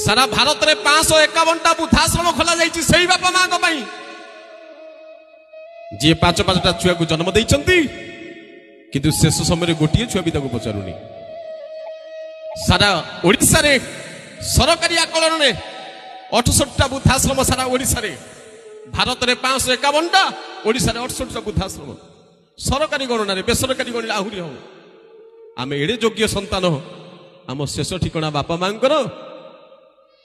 सारा भारत में 551टा वृद्धाश्रम खोल जाइए बापा माँ जी 5-5टा छुआ को जन्म देइचंती किंतु शेष समय गोटे छुआ भी पचारूनी सारा ओडिशा रे सरकारी आकलन में 68टा वृद्धाश्रम सारा ओडिशा रे भारत में 551टा ओडिशा रे 68टा वृद्धाश्रम सरकारी गणना रे बेसरकारी गणना आहुरी हम आम एड़े योग्य संतान आम शेष ठिकना बापा मांकर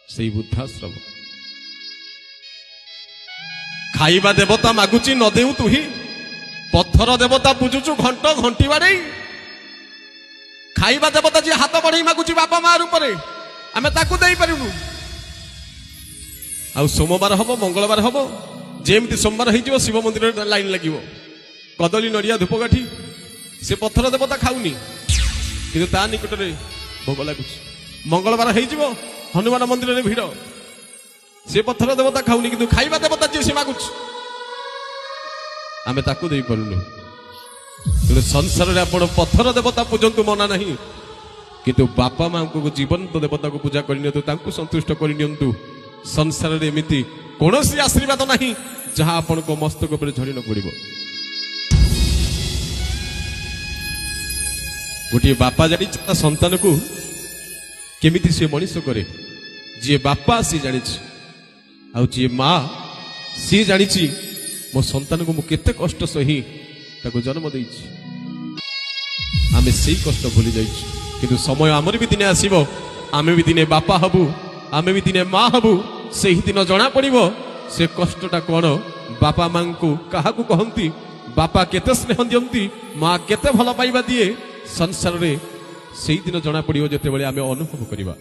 से वृद्धाश्रम खाइबा देवता मागुची न देऊ तुही पत्थर देवता पूजुचु घंट घंटी बाड़े खाइबा देवता जी हाथ बढ़ई मागुची बापा माँ रूप आम ताकू दे पारूनु आ सोमवार हम मंगलवार हम जेमती सोमवार हो शिव मंदिर लाइन लगे कदली नड़िया धूपकाठी से पत्थर देवता खाऊनी कि ता निकट में भोग लगुच मंगलवार हो हनुमान मंदिर में भिड़ से पत्थर देवता खाऊनी कि खाइबा देवता जी से मागुच आम ताकू दे पारूनु कि संसार में आप पत्थर देवता पूजंतु मना नहीं किंतु बापा माँ को जीवंत देवता को पूजा करनी संतुष्ट करनी संसार में एमती कौन आशीर्वाद नहीं जहाँ आपण को मस्तक पर झड़ी न पड़ गोटे बापा जानी संतान को केमिति से मनीष करे जी बापा सी जानी जी माँ सी जानी मो संतान को मुझे कष्ट सही ताको जन्म दे आम से कष्ट भूली जाइए समय आमर भी दिने आसब आम भी दिने बापा हबु आम भी दिने माँ हबु से ही दिन जना पड़ो से कष्टटा कौन बापा माँ को क्या कहती बापा केते स्नेह दियंती माँ केते भल पाइबा दिए संसार रे से ही दिन जना पड़ो जिते बड़े आम अनुभव करवा।